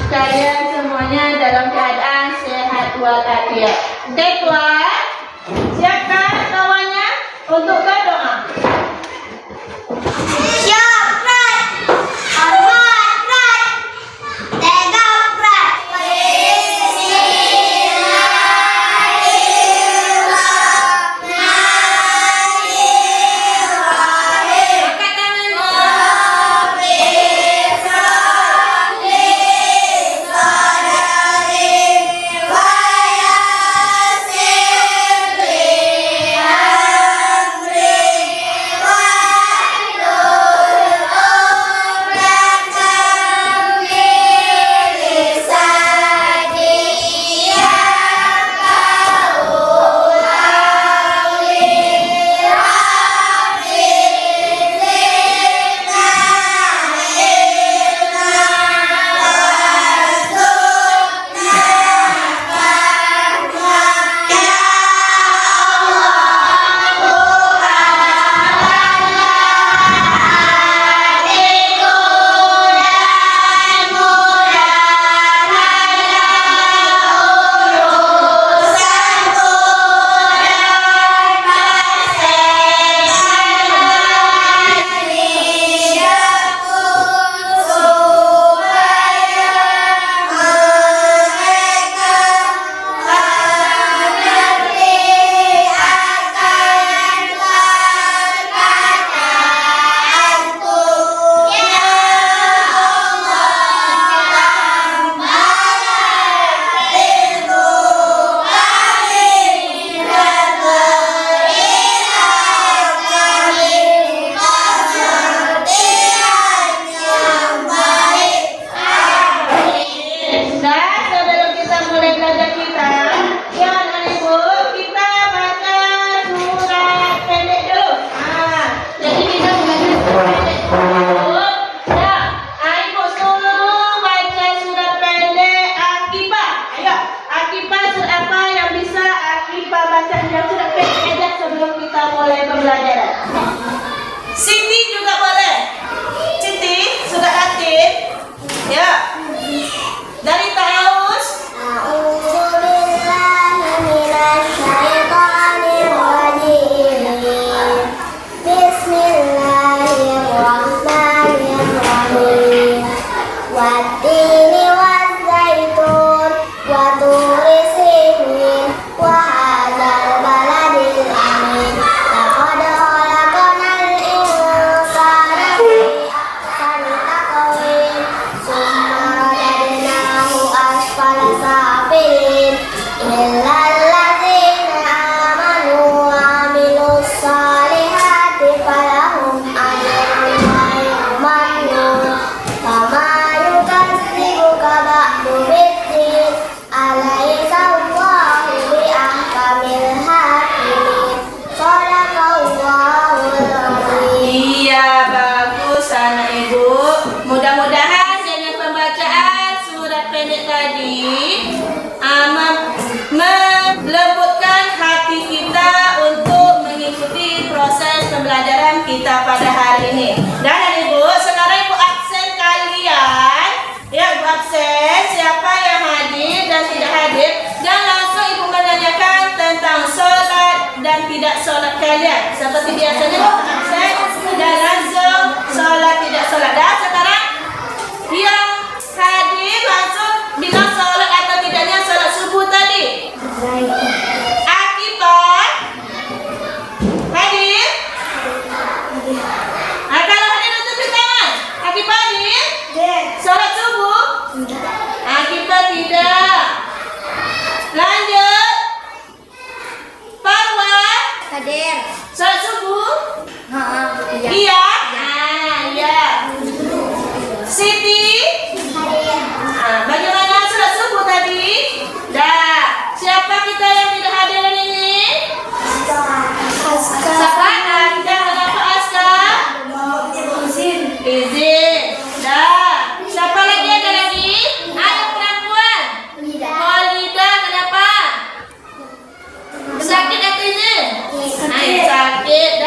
kalian semuanya dalam keadaan sehat walafiat. Oke, Tuan. Siapkan kawannya untuk berdoa. Siti juga boleh. Siti sudah aktif. Ya. Dari Taus. Bismillahirrahmanirrahim. Wattini wazzaitun wa turi sinin wa hadzal baladil amin. Laqad khalaqnal insana fi ahsani taqwim tsumma radadnahu asfala safilin illal ladzina amanu wa amilus solihati falahum ajrun ghairu mamnun. Fama yukadzibuka ba'du biddin alaysa Allahu biahkamil hakimin. Shadaqallahul azim. Iya, bagus anak ibu. Mudah-mudahan dengan pembacaan surat pendek tadi melembutkan hati kita untuk mengikuti proses pembelajaran kita pada hari ini. Dan anak ibu, sekarang ibu absen kalian. Ya, ibu absen siapa yang hadir dan tidak hadir. Dan langsung ibu menanyakan tentang sholat dan tidak sholat kalian. Seperti biasanya ibu absen dan langsung sholat tidak sholat. Dan sekarang yang hadir langsung bilang sholat atau tidaknya sholat subuh tadi. Akibat hadir. Kalau hadir tunjuk tangan. Akibat hadir. Sholat subuh. Akibat tidak. Lanjut. Parwa. Hadir. Sholat subuh. Iya. Iya. Iya. Siti. Hadir. Bagaimana sholat subuh tadi? Dah. Siapa kita yang tidak hadir hari ini? Siapa? Kita kenapa Aska? Izin. Dah. Siapa lagi, ada lagi? Ayo perempuan. Lidah. Kenapa? Sakit atau izin? Sakit.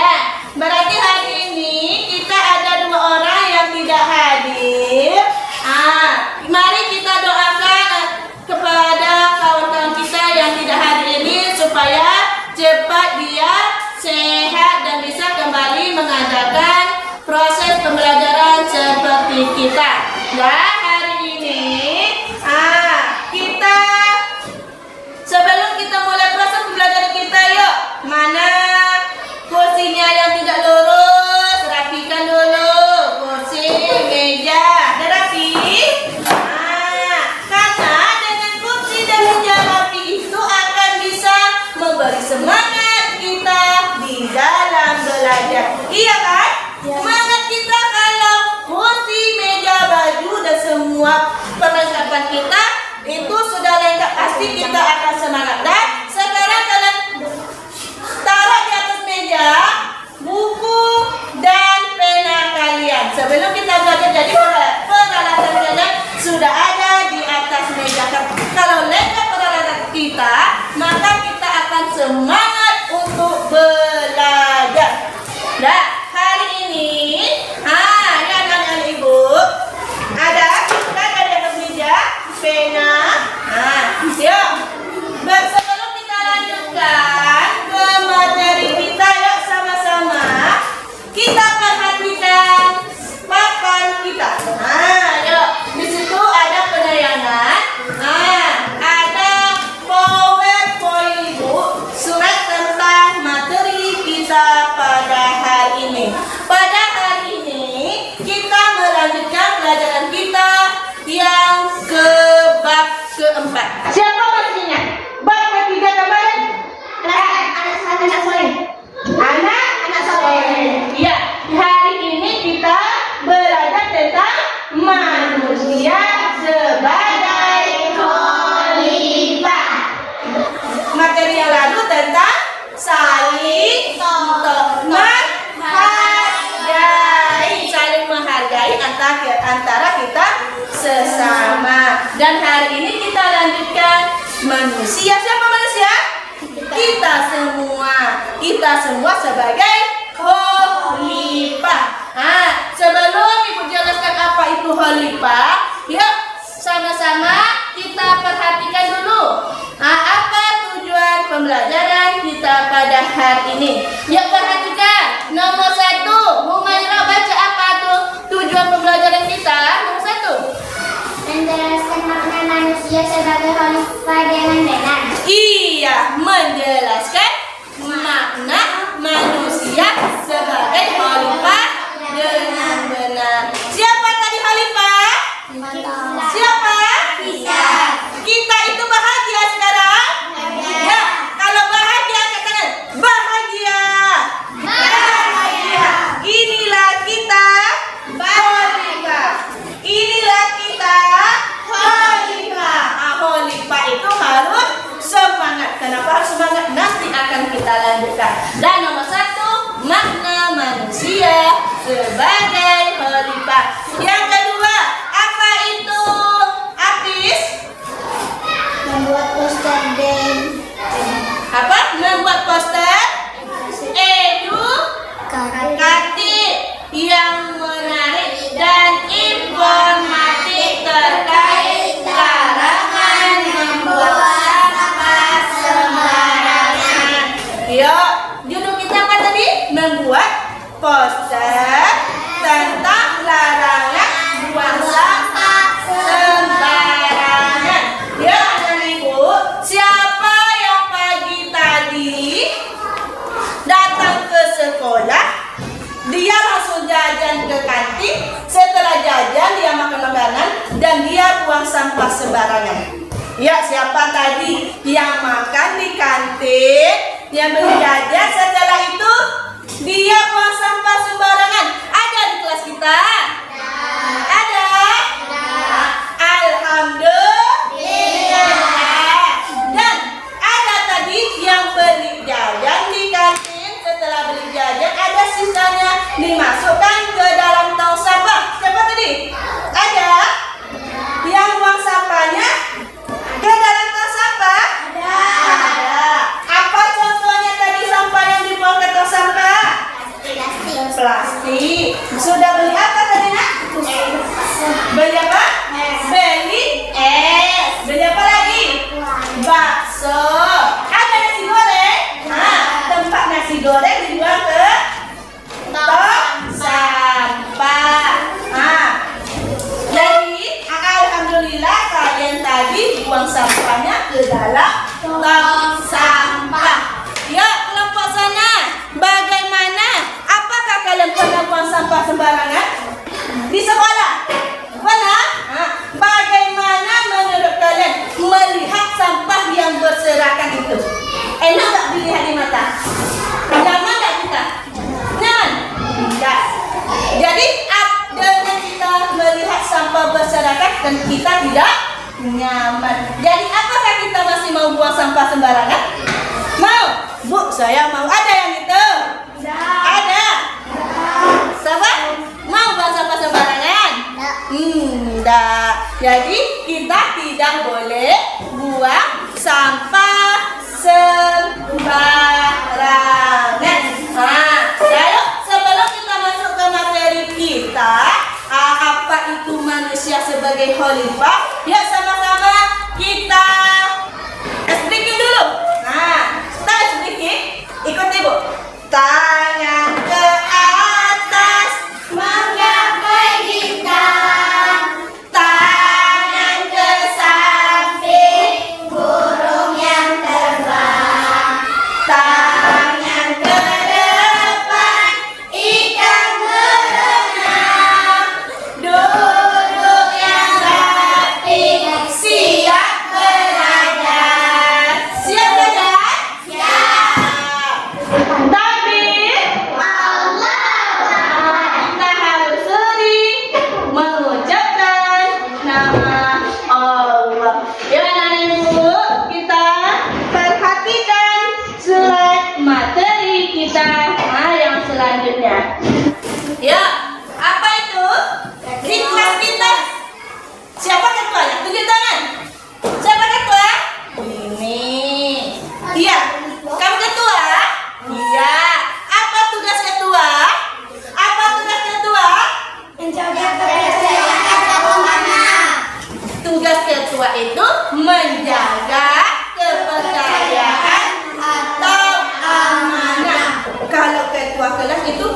akademik kita. Nah, hari ini kita sebelum kita mulai proses pembelajaran kita, yuk, mana kursinya yang tidak lurus, rapikan dulu kursi, meja. Ada rapi? Karena dengan kursi dan meja rapi itu akan bisa memberi semangat kita di dalam belajar. Iya kan? Semangat kita kalau kursi, meja, baju dan semua perlengkapan kita itu sudah lengkap, pasti kita akan semangat. Dan sekarang kalian taruh di atas meja buku dan pena kalian. Sebelum kita belajar, jadi peralatan kalian sudah ada di atas meja. Kalau lengkap peralatan kita, maka kita akan semangat untuk belajar. Nah, hari ini, ya anak-anak ibu, ada kita ada di atas meja pena. Yuk, sebelum kita lanjutkan ke materi kita, yuk sama-sama kita perhatikan papan kita. Yuk, di situ ada penayangan. Ada PowerPoint ibu, surat tentang materi kita pada hari ini. Pada hari ini kita melanjutkan pelajaran kita yang ke bab keempat. Siapa masih ingat? Bab ketiga kemarin? Anak soleh. Anak soleh. Iya, hari ini kita belajar tentang manusia sebagai khalifah. Materi yang lalu tentang saling menghargai antara kita sesama. Dan hari ini kita lanjutkan manusia. Siapa manusia? Kita semua sebagai khalifah. Sebelum ibu jelaskan apa itu khalifah, yuk sama-sama kita perhatikan dulu. Apa tujuan pembelajaran kita pada hari ini? Yuk perhatikan. Nomor 1, Humaira baca apa tuh tujuan pembelajaran kita? Nomor 1. Menjelaskan makna manusia sebagai khalifah dengan benar. Iya, menjelaskan makna manusia sebagai khalifah dengan benar. Siapa tadi khalifah? Siapa? Kita itu bahagia sekarang? Ya, kalau bahagia katakan bahagia. Inilah kita khalifah. Inilah kita khalifah. Khalifah itu harus semangat. Kenapa harus semangat? Nanti akan kita lanjutkan. Dan nomor 1, makna manusia sebagai khalifah. Yang kedua, apa itu? Apis? Membuat poster dan Apa? Membuat poster edukatif yang menarik dan informatif terkait larangan membuang sampah sembarangan. Yuk, judul kita apa tadi? Membuat poster tentang larangan sampahnya ke dalam tong sampah. Ya, kelompok sana, bagaimana? Apakah kalian pernah buang sampah sembarangan di sekolah? Pernah? Bagaimana menurut kalian melihat sampah yang berserakan itu? Enak tak dilihat di mata? Nyaman tak kita? Nyaman? Tidak. Jadi dengan kita melihat sampah berserakan dan kita tidak nyaman. Jadi apakah kita masih mau buang sampah sembarangan? Mau? Bu, saya mau. Ada yang itu? Ada? Sabar? Mau buang sampah sembarangan? Tidak. Jadi kita tidak boleh buang sampah sembarangan. Lalu sebelum kita masuk ke materi kita, apa itu manusia sebagai khalifah? Ya, sama-sama kita speaking dulu. Kita speaking. Ikut ibu. Tangan ke atas, menggapai bintang. Tangan ke samping, burung yang terbang. Tangan ke depan, ikan berenang. Duduk yang rapi, siap belajar. Siap belajar? Siap. Takbir. Kita harus sering mengucapkan nama Allah. Ya, anak-anak ibu, kita perhatikan slide materi kita yang selanjutnya. Ya, apa itu? Di kelas kita. Siapa ketuanya? Tunjuk tangan. Siapa ketua? Ini. Iya. Kamu ketua? Iya. Apa tugas ketua? Apa tugas ketua? Menjaga kepercayaan amanah. Tugas ketua itu menjaga kepercayaan atau amanah. Kalau ketua kelas itu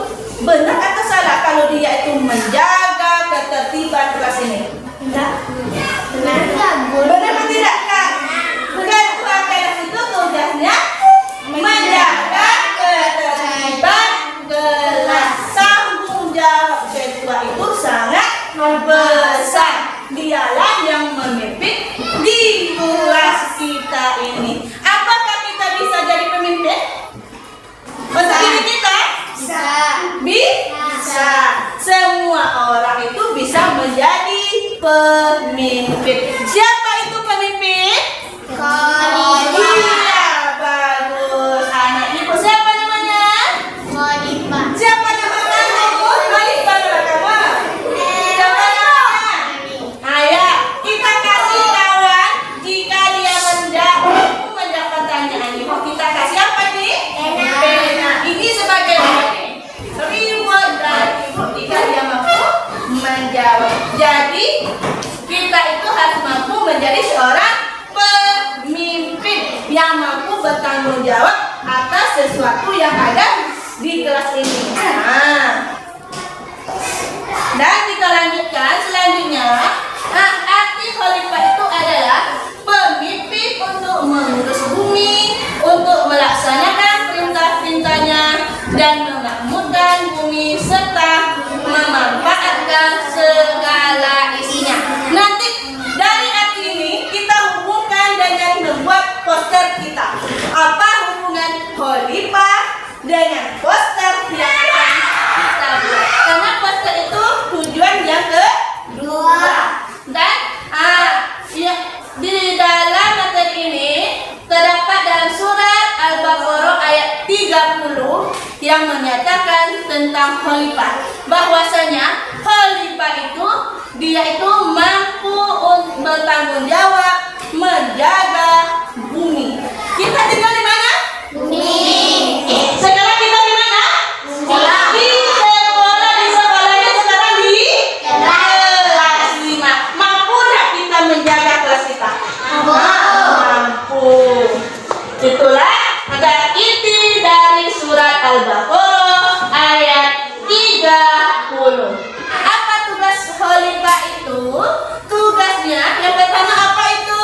benar atau salah kalau dia itu menjaga ketertiban kelas ini? Benar. Benar atau tidak, Kak? Ketua kelas itu tugasnya menjaga ketertiban kelas. Tanggung jawab ketua itu sangat besar. Dialah yang memimpin di kelas kita ini. Apakah kita bisa jadi pemimpin? Untuk diri kita? Bisa. Semua orang itu bisa menjadi pemimpin. Siapa itu pemimpin? Iya, bagus. Anak ibu siapa namanya? Siapa namanya? Khalifah kamu? Siapa namanya? Ayah, kita kasih kawan jika dia menjawab pertanyaan ibu, kita kasih apa nih? Pena. Ini sebagai reward dari ibu jika dia mampu menjawab. Jadi kita itu harus mampu menjadi seorang pemimpin yang mampu bertanggung jawab atas sesuatu yang ada di kelas ini. Dan kita lanjutkan selanjutnya. Arti khalifah itu adalah pemimpin untuk mengurus bumi, untuk melaksanakan perintah-perintahnya dan memakmurkan bumi serta memanfaatkan segala isinya. Nanti dari arti ini kita hubungkan dengan membuat poster kita. Apa hubungan khalifah dengan poster yang akan kita buat? Karena poster itu tujuan yang kedua. Dan di dalam materi ini terdapat dalam surat Al-Baqarah ayat 30 yang menyatakan tentang khalifah, bahwasanya khalifah itu dia itu mampu untuk bertanggung jawab menjaga bumi. Kita tinggal di mana? Bumi. Sekarang kita di mana? Sekolah. Di sekolah. Di sekolahnya sekarang di kelas 5. Mampu nggak kita menjaga kelas kita? Mampu. Itulah ada inti dari surat Al-Baqarah ayat 30. Apa tugas khalifah itu? Tugasnya yang pertama apa itu?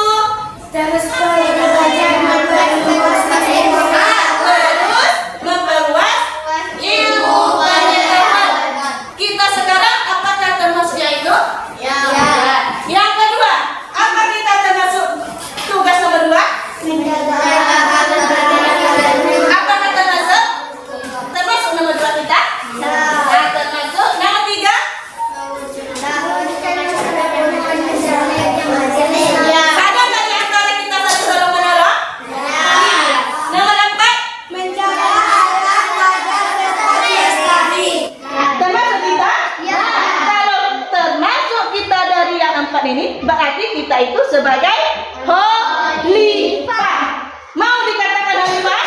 tempat ini, berarti kita itu sebagai khalifah. Mau dikatakan khalifah?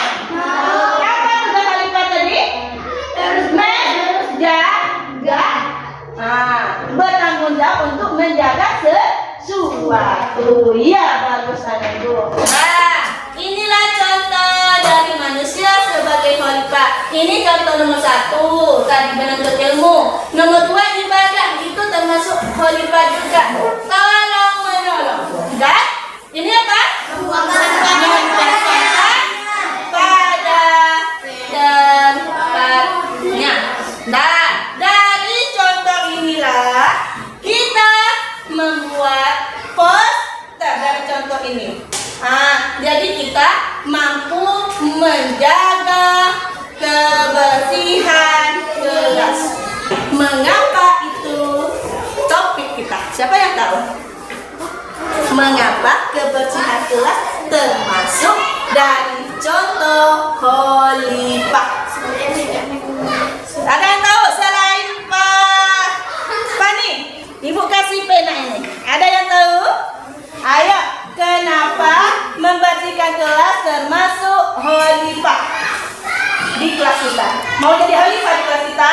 Apa tugas khalifah tadi? Menjaga. Bertanggung jawab untuk menjaga sesuatu. Ya, bagus Ibu. Inilah contoh dari manusia sebagai khalifah. Ini contoh nomor 1, tadi menuntut ilmu. Nomor 2, ibadah. Itu termasuk khalifah juga. Tolong menolong. Dan ini apa? Menempatkan pada tempatnya. Nah, dari contoh inilah kita membuat poster dari contoh ini. Jadi kita mampu menjaga kebersihan kelas. Mengapa itu topik kita? Siapa yang tahu? Mengapa kebersihan kelas termasuk dari contoh khalifah? Ada yang tahu selain Pak Pani? Ibu kasih pena ini. Ada yang tahu? Ayo, kenapa membersihkan kelas termasuk khalifah di kelas kita? Mau jadi khalifah di kelas kita?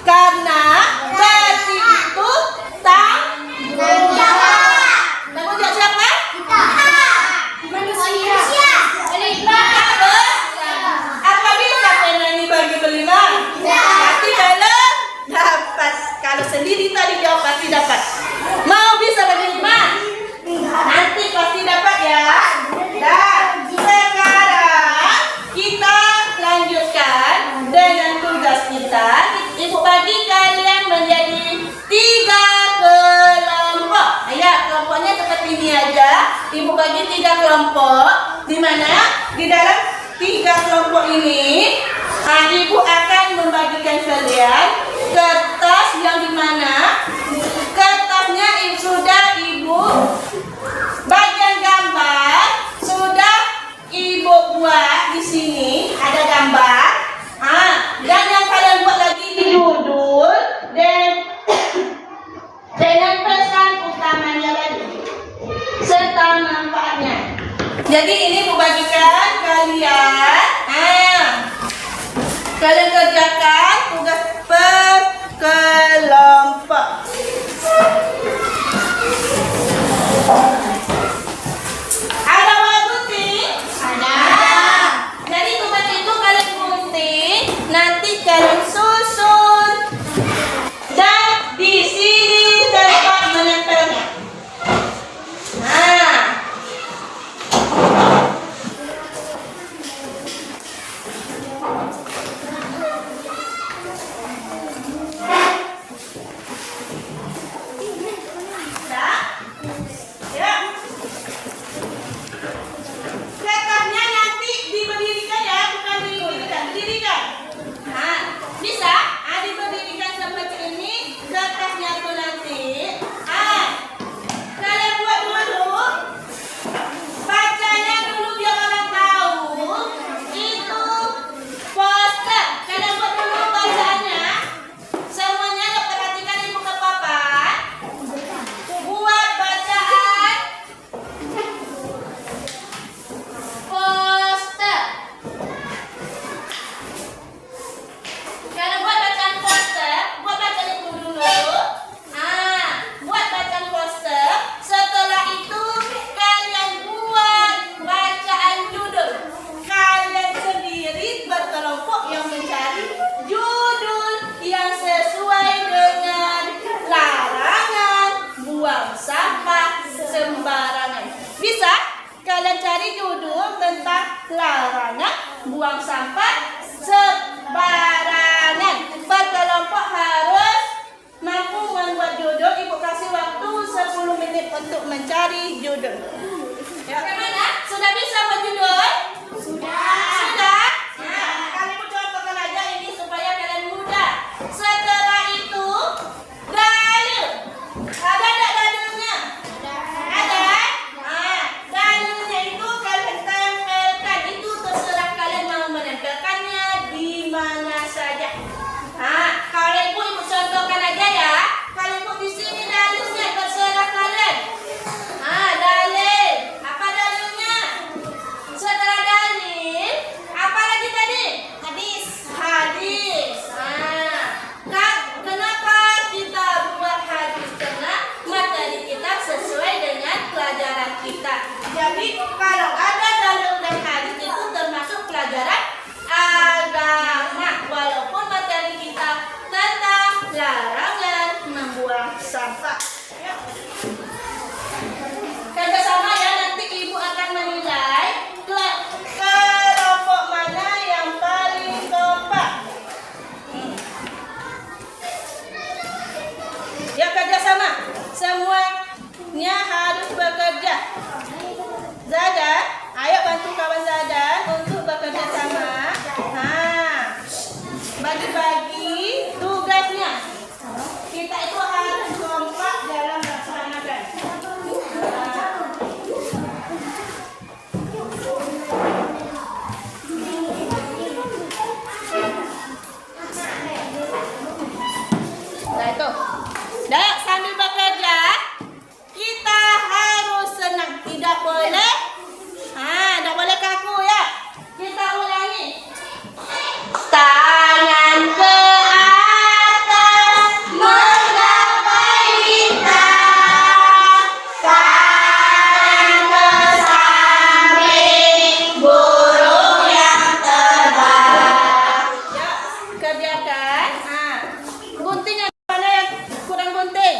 Karena bersih itu tanggung jawab. Tanggung jawab siapa? Manusia. Apa bisa pena ini bagi berlima? Pasti belum dapat. Kalau sendiri tadi jawab pasti dapat. Mau bisa bagi 5? Nanti pasti dapat ya. Dan sekarang kita lanjutkan dengan tugas kita. Ibu bagi kalian menjadi 3 kelompok. Ayo, kelompoknya seperti ini aja. Ibu bagi 3 kelompok. Di mana? Di dalam 3 kelompok ini, ibu akan membagikan kalian kertas yang dimana kertasnya sudah ibu bagian gambar sudah ibu buat di sini ada gambar. Dan yang kalian buat lagi di judul dan dengan pesan utamanya lagi serta manfaatnya. Jadi ini ibu bagikan kalian. Kalian kerjakan tugas per kelompok. Ada warna gunting? Ada. Jadi tugas itu kalian gunting, nanti kalian susun. Dan di sini tempat menempelnya. larangan buang sampah sembarangan. Berkelompok harus mampu membuat judul. Ibu kasih waktu 10 menit untuk mencari judul. Ya. Bagaimana? Sudah bisa buat judul? Sudah. Sudah? Nah, kalian contohkan aja ini supaya kalian mudah. Setelah itu, dalil. Ada enggak dalilnya? Ada. Nah, dalilnya itu kalian tempelkan. Itu terserah kalian mau menempelkannya di mana saja. Nah, kalau ibu contohkan aja ya. Kalian tampak. Ya. Kerjasama ya, nanti ibu akan menilai kelompok mana yang paling kompak. Ya, kerjasama. Semuanya harus bekerja. Zadan, ayo bantu kawan Zadan untuk bekerja sama. Bagi-bagi tugasnya. Kita itu harus kompak dalam melaksanakan. Nah itu. Dah, sambil bekerja, kita harus senang. Tidak boleh, tidak boleh kaku ya. Kita ulangi. Tangan ke atas menggapai bintang, tangan ke samping burung yang terbang. Ya, kerjakan. Gunting yang mana yang kurang gunting?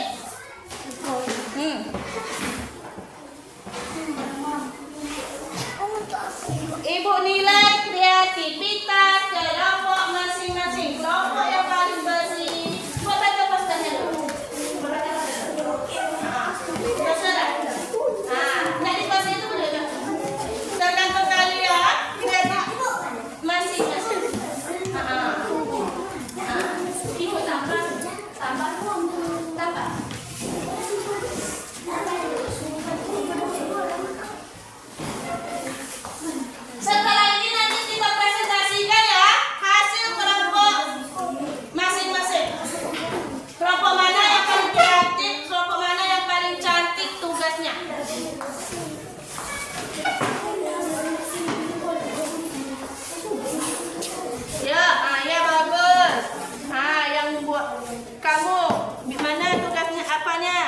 Ibu nilai kreativitas kelompok masing-masing. Kelompok yang paling bersih. Buat baca posternya dulu. Terserah. Nak di poster itu boleh tak? Tergantung kalian kreatif masing-masing. Ibu tambah. Setelah ini nanti kita presentasikan ya hasil kelompok masing-masing. Kelompok mana yang paling kreatif, kelompok mana yang paling cantik tugasnya. Ya bagus. Yang buat kamu gimana tugasnya apanya?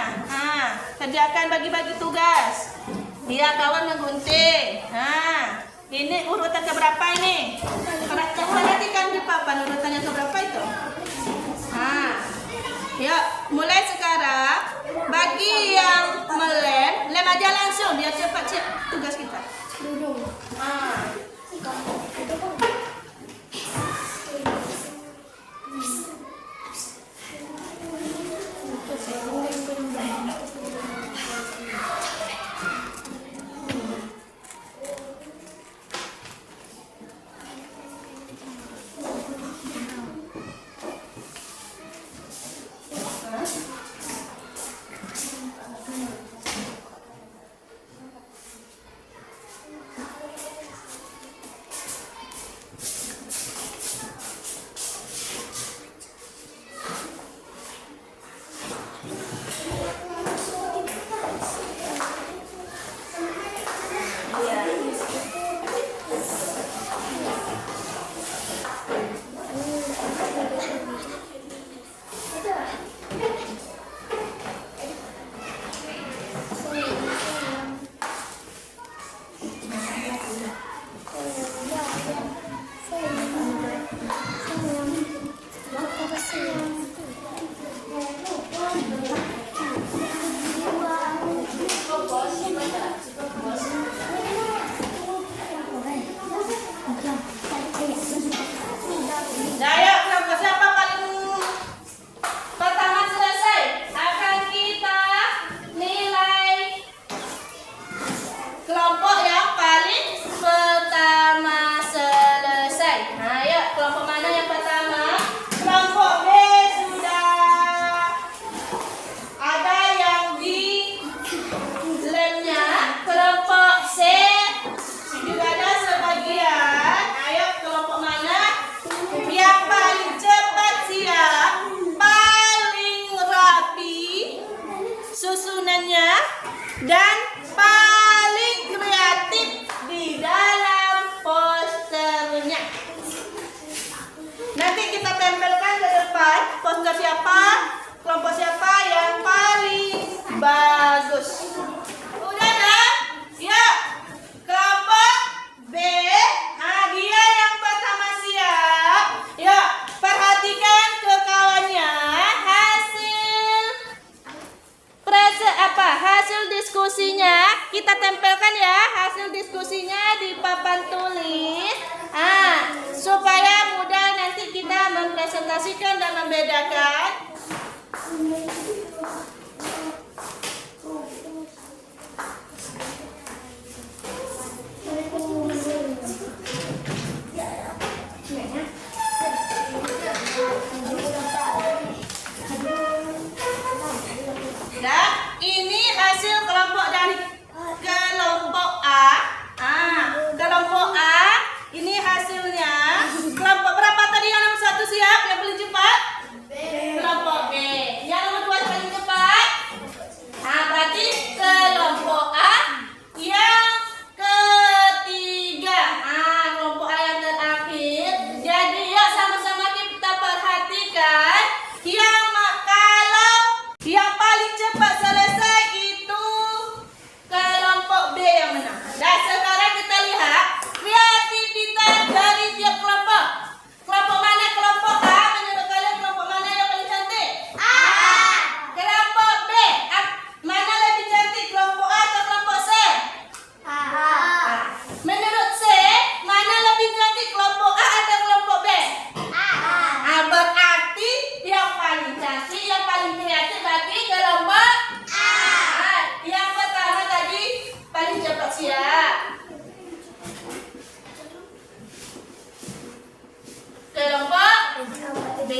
Kerjakan bagi-bagi tugas. Dia kawan ngegunting. Ini urutan keberapa ini? Perhatikan di papan urutannya keberapa itu? Ya, mulai sekarang bagi yang lem aja langsung biar cepat tugas kita. dan paling kreatif di dalam posternya. Nanti kita tempelkan ke depan poster siapa, kelompok siapa yang paling bagus. Udah dah? Ya. Kelompok B, dia yang pertama siap. Ya, perhatikan ke kawannya hasil diskusinya kita tempelkan ya, hasil diskusinya di papan tulis. Supaya mudah nanti kita mempresentasikan dan membedakan. Dan ini hasil kelompok dari kelompok A. Kelompok A ini hasilnya. Kelompok berapa tadi yang nomor 1 siap? Yang paling cepat? Kelompok B. Yang nomor 2 paling cepat? Berarti kelompok A yang ketiga. Kelompok A yang terakhir. Jadi ya sama-sama kita perhatikan. Kalau yang paling cepat selesai itu kelompok B yang menang. Dan sekarang kita lihat kreativitas dari tiap kelompok. Kelompok mana kelompok A? Menurut kalian kelompok mana yang paling cantik? A. Kelompok B. Mana lebih cantik, kelompok A atau kelompok C? A. Menurut C, mana lebih cantik, kelompok A atau kelompok B? A. Berarti yang paling cantik, yang paling kreatif berarti kelompok A. Yang pertama tadi paling cepat siap. Kelompok B,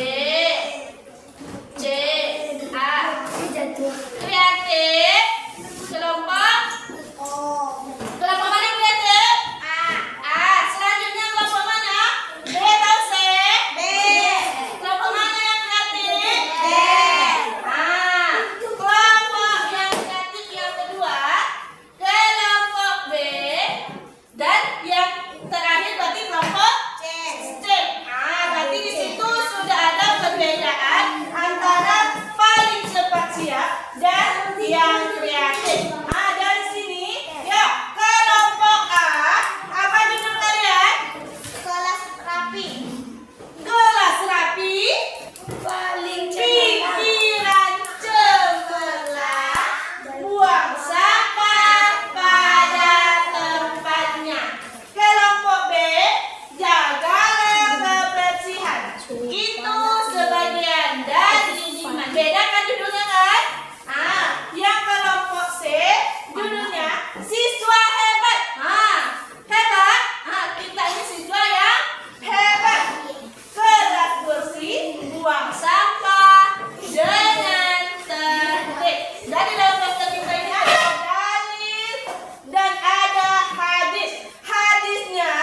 C, A. Kreatif. Kelompok mana kreatif? A. Selanjutnya kelompok mana? B atau C? B. Kelompok mana yang kreatif? B. Kelompok yang kreatif yang kedua kelompok B. Dan yang terakhir berarti kelompok C. Berarti di situ sudah ada perbedaan antara paling cepat siap dan yang kreatif. Dari sini ya, kelompok A, apa judul kalian? Kelas rapi. Kelas rapi, paling pikiran cemerlang, buang sampah pada tempatnya. Kelompok B, jagalah kebersihan. Itu sebagian dari iman. Beda kan judulnya kan? Yang kelompok C, judulnya siswa hebat. Hebat. Kita ini siswa yang hebat. Kelas bersih, buang sampah dengan tertib. Dari dalam poster kita ini ada dalil dan ada hadis. Hadisnya,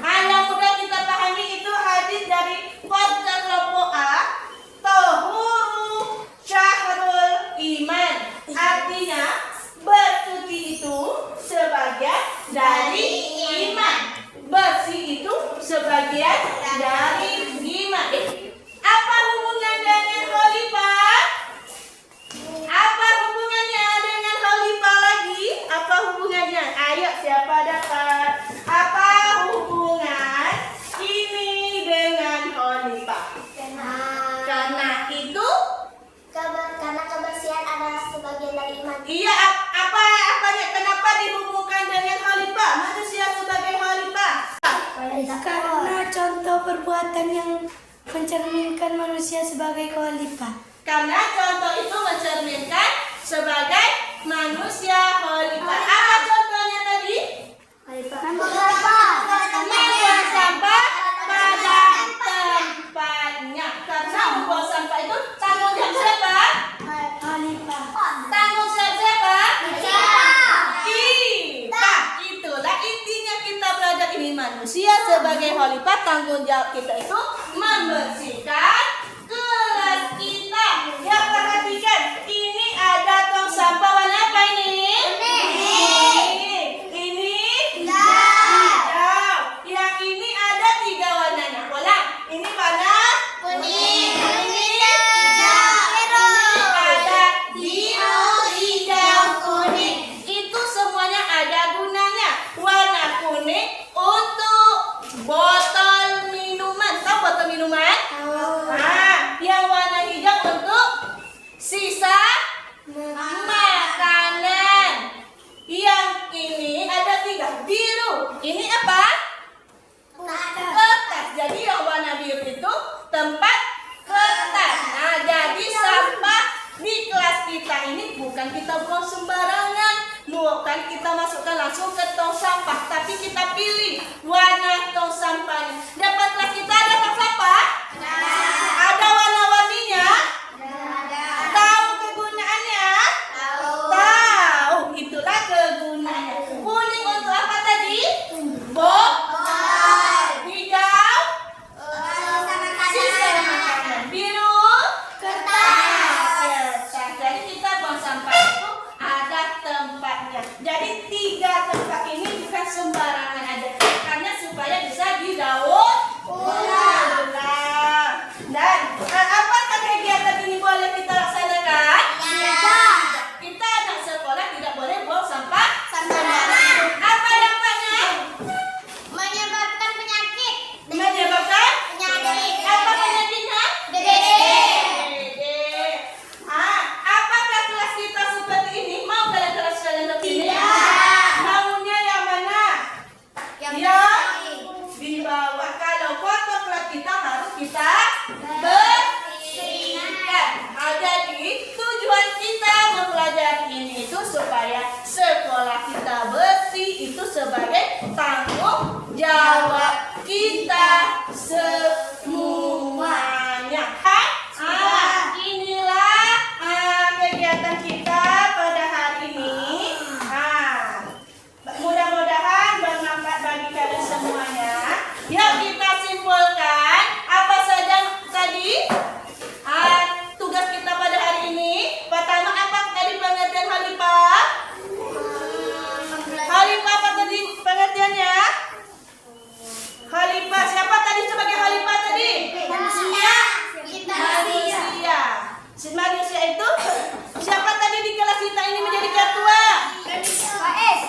yang mudah kita pahami itu hadis dari poster kelompok A. Tahuru syahrul iman. Artinya bersuci itu sebagian dari iman. Bersih itu sebagian dari iman. Apa hubungan dengan khalifah? Apa hubungannya dengan khalifah lagi? Apa hubungannya? Ayo siapa dapat? Apa hubungan ini dengan khalifah? Karena itu Karena kebersihan adalah sebagian dari iman. iya, apanya kenapa dihubungkan dengan khalifah? Manusia sebagai khalifah. Karena contoh perbuatan yang mencerminkan manusia sebagai khalifah. Karena contoh itu mencerminkan sebagai manusia khalifah. Apa contohnya tadi? Membuang sampah pada tempatnya. Karena membuang sampah itu tanggung jawab siapa? Khalifah. Tanggung jawab siapa? Kita. Itulah intinya kita belajar ini, manusia sebagai khalifah. Tanggung jawab kita itu membersihkan kelas kita. Ya, perhatikan, ini ada tong sampah warna apa ini? Ini hijau. Yang ini ada 3 warnanya. Ulang. Ini warna Kuning. ada biru, hijau, kuning. Itu semuanya ada gunanya. Warna kuning untuk botol minuman. Tahu botol minuman? kita ini bukan kita buang sembarangan, bukan kita masukkan langsung ke tong sampah, tapi kita pilih warna tong sampahnya. Dan kelas kita ada tong sampah? Ada warna-warninya? Tahu kegunaannya? Tahu. Itulah kegunaannya. Kuning untuk apa tadi? Hijau? Sisa makanan. Biru? Kertas. Jadi kita buang sampah itu ada tempatnya. Jadi 3 tempat ini bukan sembarangan aja, karena supaya bisa didaur ulang. Dan apakah kegiatan ini boleh kita laksanakan? Kita anak sekolah tidak boleh buang sampah sembarangan. Apa dampaknya? Menyebabkan penyakit. Menyebabkan apa penyakitnya? Apakah kelas kita seperti ini? Mau kalian kelas kalian seperti ini? Maunya yang mana? Yang di bawah. Kalau foto kelas kita harus kita bersihkan. Jadi tujuan kita mempelajari ini itu supaya sekolah kita bersih, itu sebagai tanggung jawab kita semuanya. Inilah kegiatan kita pada hari ini. Mudah-mudahan bermanfaat bagi kalian semuanya. Yuk kita simpulkan apa saja tadi tugas kita pada hari ini. Pertama, apa tadi pengertian Khalifah? Khalifah apa tadi pengertiannya? Khalifah siapa tadi sebagai Khalifah tadi? Manusia. Manusia itu siapa tadi di kelas kita ini menjadi ketua? Pak Is.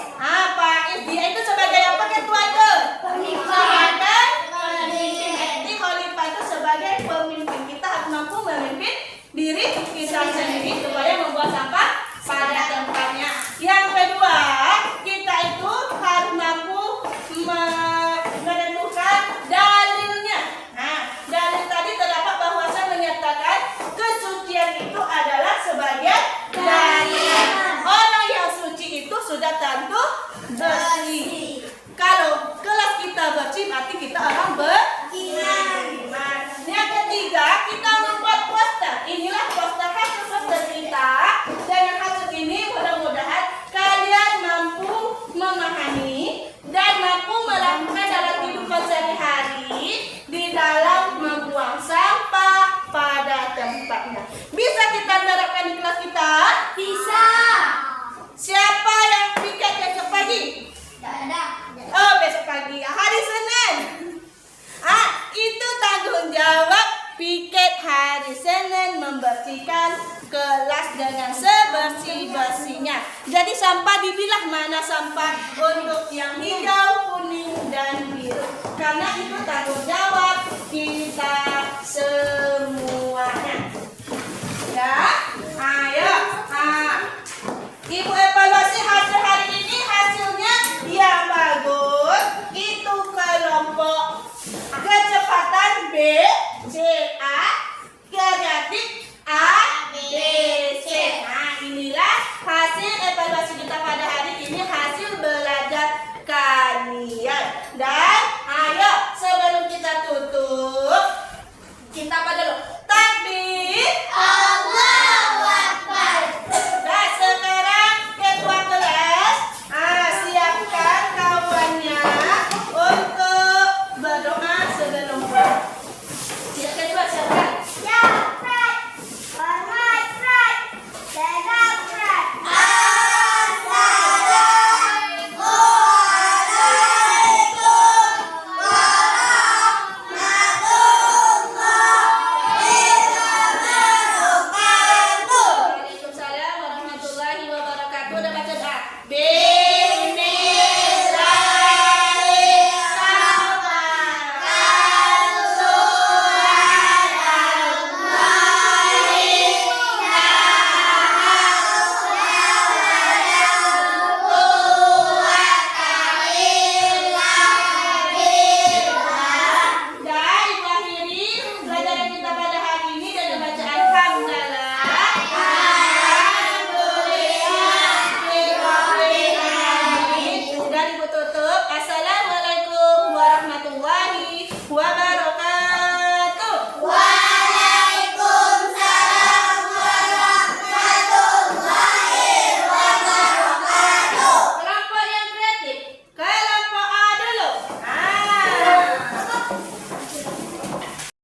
Dia itu sebagai apa ketua itu? Sebagai pemimpin. Khalifah itu sebagai pemimpin. Kita harus mampu memimpin diri kita sendiri supaya membuang sampah pada tempatnya. Yang kedua, kita itu harus mampu menentukan dalilnya. Dalil tadi terdapat bahwasa menyatakan kesucian itu adalah sebagai dalil. Orang yang suci itu sudah tentu bersih. Kalau kelas kita bersih, berarti kita orang beriman. Yang ketiga, kita membuat poster. Inilah poster hasil poster kita. Dan hasil ini mudah-mudahan kalian mampu memahami dan mampu melakukan dalam kehidupan sehari-hari di dalam membuang sampah pada tempatnya. Bisa kita terapkan di kelas kita? Bisa. Siapa yang piket besok pagi? Oh, besok pagi. Hari Senin. Itu tanggung jawab piket hari Senin, membersihkan kelas dengan sebersih-bersihnya. Jadi sampah dipilah mana sampah untuk yang hijau, kuning, dan biru. Karena itu tanggung jawab kita semuanya. Ya, ayo. Ibu evaluasi hasil hari ini, hasilnya yang bagus itu kelompok kecepatan B, C, A, kreatif A, B, C. Inilah hasil evaluasi kita pada hari ini, hasil belajar kalian. Dan ayo sebelum kita tutup, kita apa dulu? Takbir, Allahu Akbar. Dan sekarang ketua kelas siapkan kawannya untuk berdoa sebelum ya, ketua siapkan. Ya, Fred. Hormat, Fred. Tegak, Fred. Waalaikumsalam warahmatullahi wabarakatuh. Udah baca doa.